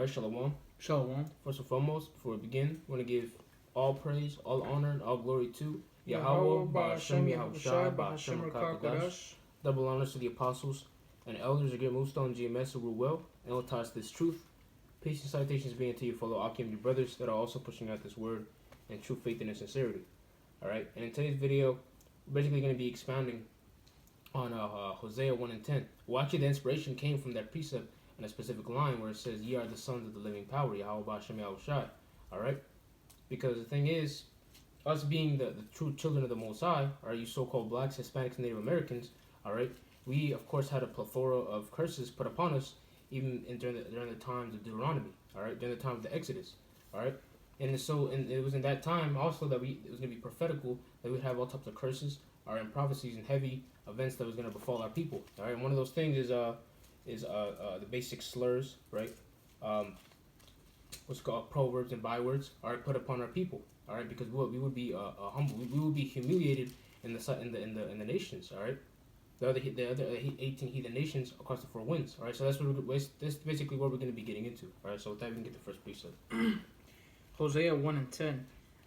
right, Shalom. Shalom. First and foremost, before we begin, we want to give all praise, all honor, and all glory to Yahweh, Yahweh, Ba'ashem, Ba'ashem, Yahushai, Yahushai, Ba'ashem, Ba'ashem, Rakakadash. Rakakadash. Double honors to the apostles and elders of Great Moonstone, GMS, who rule well and will taught us this truth. Peace and salutations being to your fellow Akim, your brothers that are also pushing out this word in true faith and in sincerity. All right, and in today's video, we're basically going to be expounding on Hosea 1 and 10. Well, actually, the inspiration came from that precept in a specific line where it says, "Ye are the sons of the living power, Yahweh Ba'ashem Yahushai." All right, because the thing is, us being the true children of the Most High, all right, you so-called blacks, Hispanics, and Native Americans, all right, we of course had a plethora of curses put upon us, even during the times of Deuteronomy, all right, during the time of the Exodus, all right, and it was in that time also that it was going to be prophetical that we'd have all types of curses, all right, and prophecies and heavy events that was going to befall our people, all right, and one of those things is the basic slurs, right, what's called proverbs and bywords, all right, put upon our people. All right, because we would be humble. We would be humiliated in the nations. All right, the other 18 heathen nations across the four winds. All right, so that's basically what we're going to be getting into. All right, so with that we can get the first precept. Hosea 1 and 10.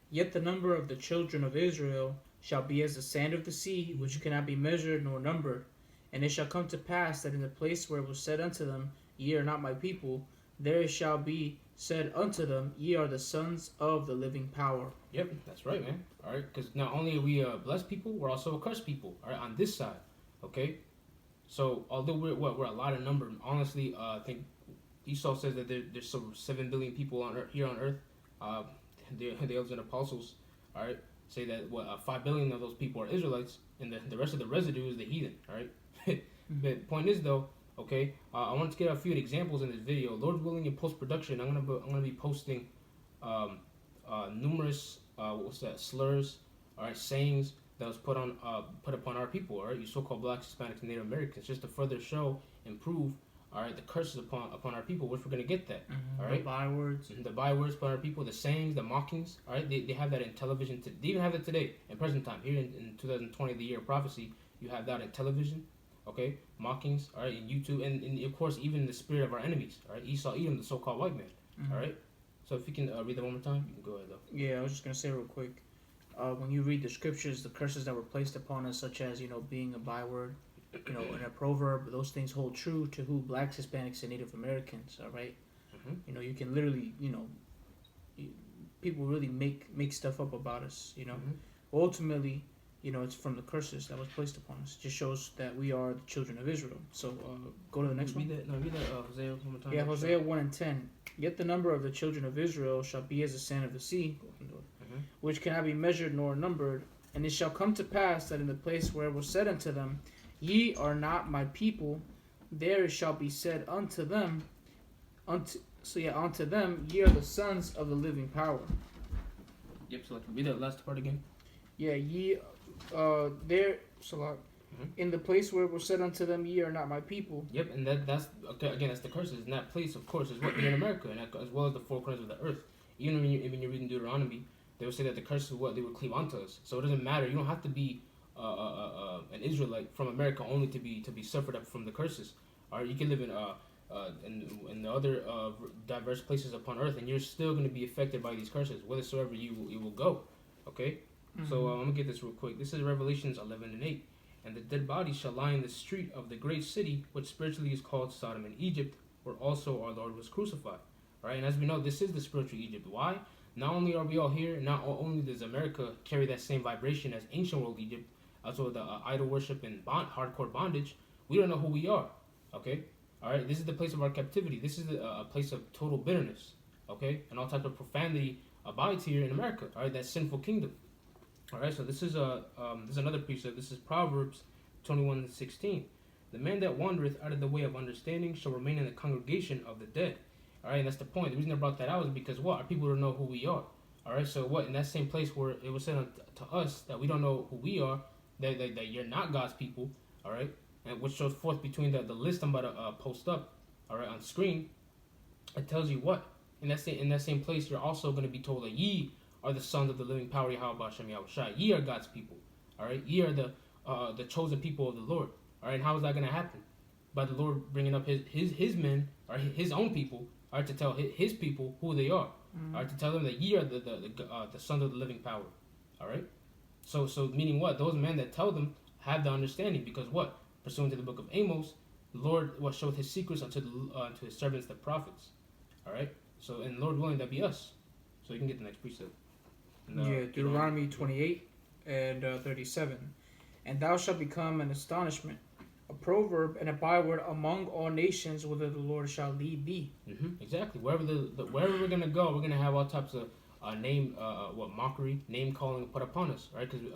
Yet the number of the children of Israel shall be as the sand of the sea, which cannot be measured nor numbered. And it shall come to pass that in the place where it was said unto them, Ye are not my people, there it shall be said unto them, Ye are the sons of the living power. Yep, that's right, man. All right, because not only are we blessed people, we're also a cursed people. All right, on this side, okay. So although we're a lot of number, honestly, I think Esau says that there's some 7 billion people on earth, here on earth. The elders and apostles, all right, say that 5 billion of those people are Israelites, and the rest of the residue is the heathen. All right. The point is though. Okay, I want to get a few examples in this video. Lord willing, in post production, I'm gonna be posting numerous slurs, all right, sayings that was put upon our people, all right, you so-called blacks, Hispanics, and Native Americans, just to further show and prove, all right, the curses upon our people, which we're gonna get that, all right, the bywords upon our people, the sayings, the mockings, all right, they have that in television. They even have that today in present time here in 2020, the year of prophecy. You have that in television. Okay, mockings, all right, in YouTube, and of course, even the spirit of our enemies, all right, Esau, Edom, the so-called white man, all right. So if you can read that one more time, you can go ahead though. Yeah, I was just gonna say real quick. When you read the scriptures, the curses that were placed upon us, such as being a byword, in a proverb, those things hold true to who blacks, Hispanics, and Native Americans. All right? You can literally, people really make stuff up about us. Ultimately. It's from the curses that was placed upon us. It just shows that we are the children of Israel. So go to the next one. Read that Hosea one more time. Yeah, Hosea 1 and 10. Yet the number of the children of Israel shall be as the sand of the sea, which cannot be measured nor numbered. And it shall come to pass that in the place where it was said unto them, Ye are not my people, there it shall be said unto them, unto them, ye are the sons of the living power. Yep, so read that last part again. Yeah, ye there, Salah, in the place where it was said unto them, Ye are not my people. Yep, and that's okay. Again, that's the curses. And that place, of course, is what here in America, and as well as the four corners of the earth. Even when you're reading Deuteronomy, they would say that the curses is what they would cleave onto us. So it doesn't matter. You don't have to be an Israelite from America only to be suffered up from the curses. All right, you can live in the other diverse places upon earth, and you're still going to be affected by these curses, whithersoever you will go. Okay. So I'm going to get this real quick. This is Revelations 11 and 8. And the dead body shall lie in the street of the great city, which spiritually is called Sodom and Egypt, where also our Lord was crucified. All right, and as we know, this is the spiritual Egypt. Why? Not only are we all here, not only does America carry that same vibration as ancient world Egypt, also the idol worship and hardcore bondage, we don't know who we are. Okay? All right, this is the place of our captivity. This is a place of total bitterness. Okay? And all types of profanity abides here in America. All right, that sinful kingdom. All right, so this is another precept. This is Proverbs 21:16. The man that wandereth out of the way of understanding shall remain in the congregation of the dead. All right, and that's the point. The reason I brought that out is because our people don't know who we are. All right, so in that same place where it was said to us that we don't know who we are, that you're not God's people. All right, and which shows forth between the list I'm about to post up. All right, on screen, it tells you what in that same place you're also going to be told that ye are the sons of the living power, Yahweh Ba'ashem Yahushai. Ye are God's people. All right, ye are the chosen people of the Lord. All right, and how is that going to happen? by the Lord bringing up his men or his own people, all right, to tell his people who they are, all right, to tell them that ye are the sons of the living power, all right. So meaning what? Those men that tell them have the understanding, because what? Pursuant to the book of Amos, the Lord showed his secrets unto his servants the prophets, all right. So and Lord willing, that be us. So you can get the next precept. Deuteronomy 28 and 37. And thou shalt become an astonishment, a proverb and a byword among all nations, whither the Lord shall lead thee. Exactly. Wherever wherever we're gonna go, we're gonna have all types of mockery, name calling put upon us, right? Because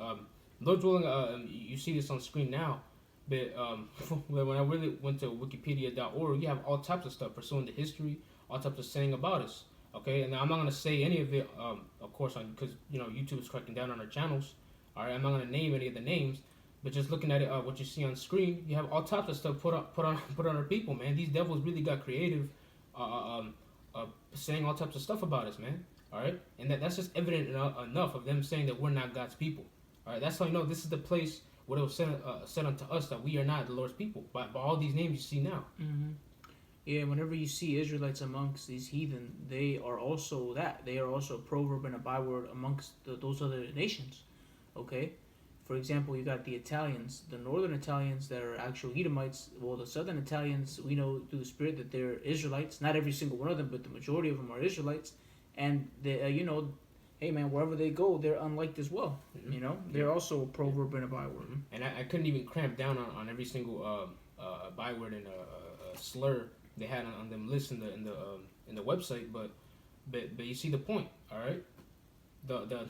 Lord's willing, you see this on screen now. But when I really went to Wikipedia.org, you have all types of stuff pursuing the history, all types of saying about us. Okay, and I'm not gonna say any of it, of course, because YouTube is cracking down on our channels. All right, I'm not gonna name any of the names, but just looking at it, what you see on screen, you have all types of stuff put on our people, man. These devils really got creative, saying all types of stuff about us, man. All right, and that's just evident enough of them saying that we're not God's people. All right, that's how you know this is the place where it was said unto us that we are not the Lord's people by all these names you see now. Yeah, whenever you see Israelites amongst these heathen, they are also that. They are also a proverb and a byword amongst those other nations. Okay? For example, you got the Italians, the northern Italians that are actual Edomites. Well, the southern Italians, we know through the Spirit that they're Israelites. Not every single one of them, but the majority of them are Israelites. And, they, hey man, wherever they go, they're unliked as well. They're also a proverb and a byword. And I couldn't even cramp down on every single byword and slur they had on them lists in the website, but you see the point, all right? The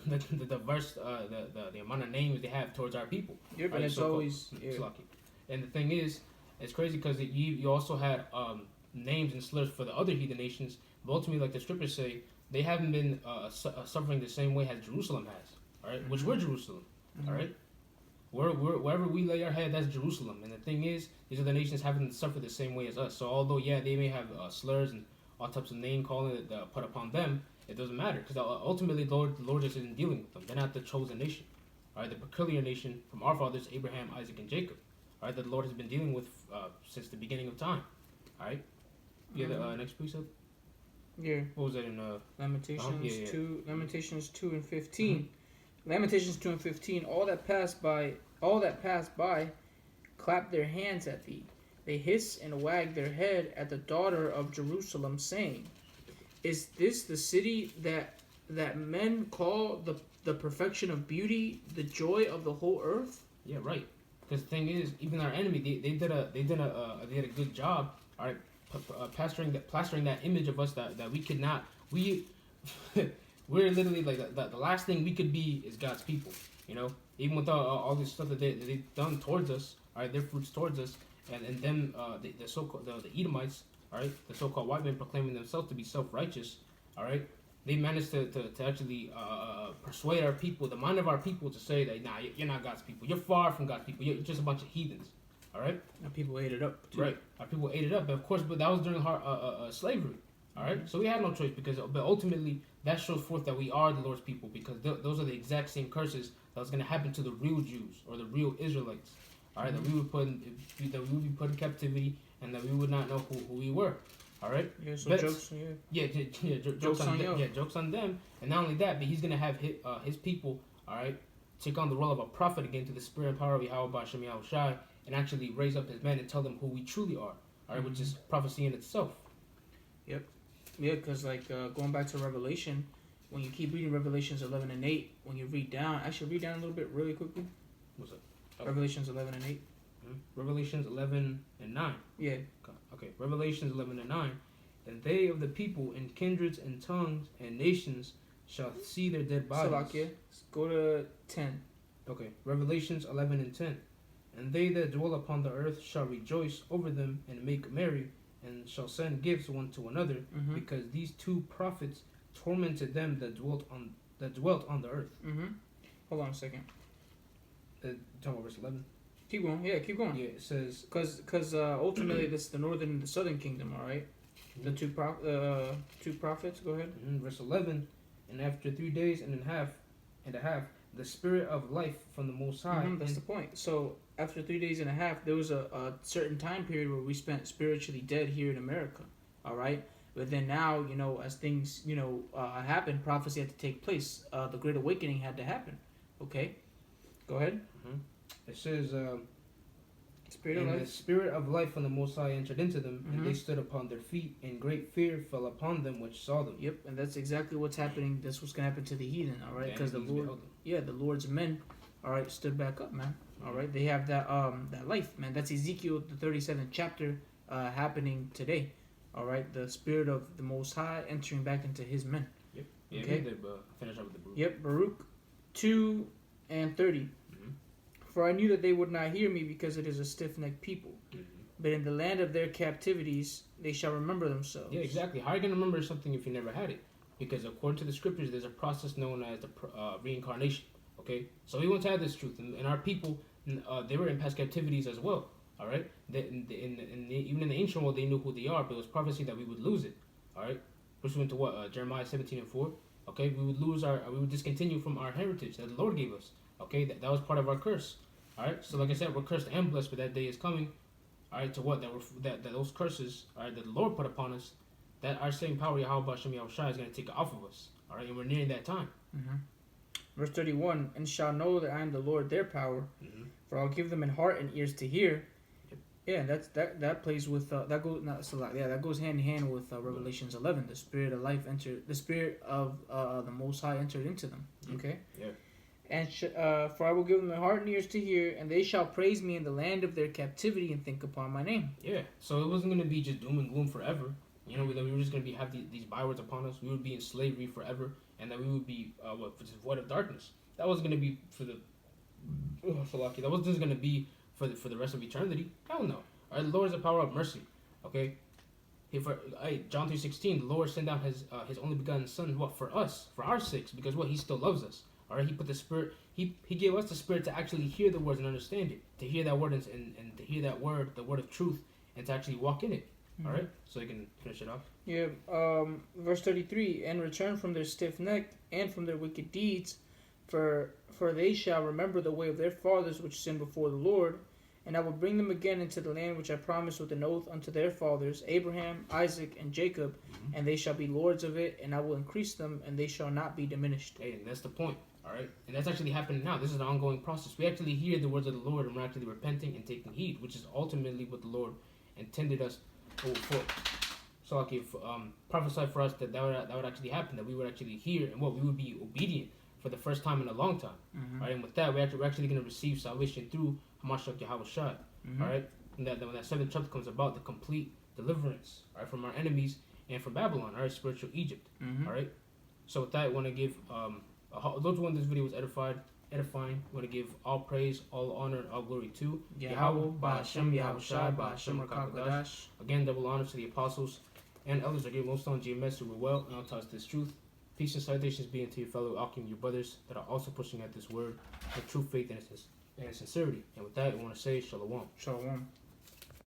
diverse the amount of names they have towards our people. Yeah, but it's always And the thing is, it's crazy because you also had names and slurs for the other heathen nations, but ultimately, like the scriptures say, they haven't been suffering the same way as Jerusalem has, all right? Which we're Jerusalem, all right? Wherever we lay our head, that's Jerusalem. And the thing is, these other nations haven't suffered the same way as us. So although, they may have slurs and all types of name calling that put upon them, it doesn't matter. Because ultimately, the Lord just isn't dealing with them. They're not the chosen nation. All right, the peculiar nation from our fathers, Abraham, Isaac, and Jacob. All right, that the Lord has been dealing with since the beginning of time. All right? Yeah, the next precept? Yeah. What was that in... Lamentations 2, Lamentations 2 and 15. Lamentations 2 and 15, all that passed by clap their hands at thee. They hiss and wag their head at the daughter of Jerusalem, saying, is this the city that men call the perfection of beauty, the joy of the whole earth? Yeah, right. Because the thing is, even our enemy, they did a good job, all right, plastering that image of us that we could not, we're literally like the last thing we could be is God's people, even with all this stuff that they've done towards us, all right, their fruits towards us, and them the so-called the Edomites, all right, the so-called white men proclaiming themselves to be self-righteous, all right, they managed to actually persuade our people, the mind of our people, to say that nah, you're not God's people, you're far from God's people, you're just a bunch of heathens, all right. And people ate it up too. Right, our people ate it up, of course, but that was during slavery. All right, so we had no choice but ultimately that shows forth that we are the Lord's people, because those are the exact same curses that was going to happen to the real Jews or the real Israelites. All right, that we would be put in captivity, and that we would not know who we were. All right. Yeah. So jokes. Yeah. Jokes on them. Yeah, jokes on them, and not only that, but he's going to have his people. All right, take on the role of a prophet again to the spirit and power of Yahweh Shem Yahushai, and actually raise up his men and tell them who we truly are. All right, which is prophecy in itself. Yep. Yeah, because going back to Revelation, when you keep reading Revelations 11 and 8, when you read down a little bit really quickly. What's that? Oh. Revelations 11 and 8. Revelations 11 and 9. Yeah. Okay. Revelations 11 and 9. And they of the people and kindreds and tongues and nations shall see their dead bodies. Salakia. Go to 10. Okay. Revelations 11 and 10. And they that dwell upon the earth shall rejoice over them and make merry, and shall send gifts one to another, because these two prophets tormented them that dwelt on the earth. Hold on a second. Talking about verse 11. Keep going. Yeah, keep going. Yeah, it says because ultimately this is the northern and the southern kingdom. All right. The two prophets. Go ahead. Verse 11. And after 3 days and a half, the spirit of life from the Most High. That's the point. So after 3 days and a half, there was a certain time period where we spent spiritually dead here in America. All right. But then now, as things, happen, prophecy had to take place. The Great Awakening had to happen. Okay? Go ahead. It says, Spirit of and life. the spirit of life from the Most High entered into them, and they stood upon their feet, and great fear fell upon them which saw them. Yep, and that's exactly what's happening. That's what's going to happen to the heathen, all right? Because the Lord, the Lord's men, all right, stood back up, man. All right, they have that life, man. That's Ezekiel, the 37th chapter, happening today. All right, the spirit of the Most High entering back into His men. Yep. Yeah, okay. Finish up with the Baruch. Yep, Baruch 2 and 30. For I knew that they would not hear me because it is a stiff-necked people. But in the land of their captivities, they shall remember themselves. Yeah, exactly. How are you going to remember something if you never had it? Because according to the scriptures, there's a process known as the reincarnation. Okay? So we once had this truth. And our people, they were in past captivities as well. All right? Even in the ancient world, they knew who they are, but it was prophecy that we would lose it. All right? Pursuant to what? Jeremiah 17 and 4. Okay? We would discontinue from our heritage that the Lord gave us. Okay? That was part of our curse. All right? So like I said, we're cursed and blessed, but that day is coming. All right, to what? That those curses, all right, that the Lord put upon us, that our same power, Yahweh Shem Yahushua, is going to take it off of us. All right, and we're nearing that time. Verse 31, and shall know that I am the Lord their power, for I'll give them an heart and ears to hear. Yeah, that plays with that goes not Salah. Yeah, that goes hand in hand with Revelations 11. The spirit of life entered. The spirit of the Most High entered into them. Okay. Yeah. And for I will give them a heart and ears to hear, and they shall praise me in the land of their captivity and think upon my name. Yeah. So it wasn't going to be just doom and gloom forever. We were just going to have these bywords upon us. We would be in slavery forever, and that we would be just void of darkness. That wasn't going to be for the that wasn't just going to be for the rest of eternity. Hell no. All right, the Lord is the power of mercy. Okay. John 3:16, the Lord sent down his only begotten Son, for us, for our sakes, because He still loves us. All right, He put the Spirit. He gave us the Spirit to actually hear the words and understand it, to hear that word and to hear that word, the word of truth, and to actually walk in it. All right, so you can finish it off. Yeah. Verse 33, and return from their stiff neck and from their wicked deeds, for they shall remember the way of their fathers which sinned before the Lord, and I will bring them again into the land which I promised with an oath unto their fathers, Abraham, Isaac, and Jacob, and they shall be lords of it, and I will increase them, and they shall not be diminished. Hey, and that's the point. All right, and that's actually happening now. This is an ongoing process. We actually hear the words of the Lord, and we're actually repenting and taking heed, which is ultimately what the Lord intended us for. So, like, if prophesy for us that would actually happen, that we would actually hear, and we would be obedient for the first time in a long time. All right, and with that, we're actually going to receive salvation through Hamashiach Yahweh Shai. All right, and that when that seventh chapter comes about, the complete deliverance, all right, from our enemies and from Babylon, all right, spiritual Egypt. All right, so with that, I want to give those who want this video was edifying. I want to give all praise, all honor, and all glory to Yahweh, Ba'ashem, Yahushai, Ba'ashem, Rakakadash. Again, double honor to the apostles and elders that gave most on GMS who were well and taught this truth. Peace and salutations be unto your fellow Akim, your brothers that are also pushing at this word with true faith and sincerity. And with that, I want to say Shalom. Shalom.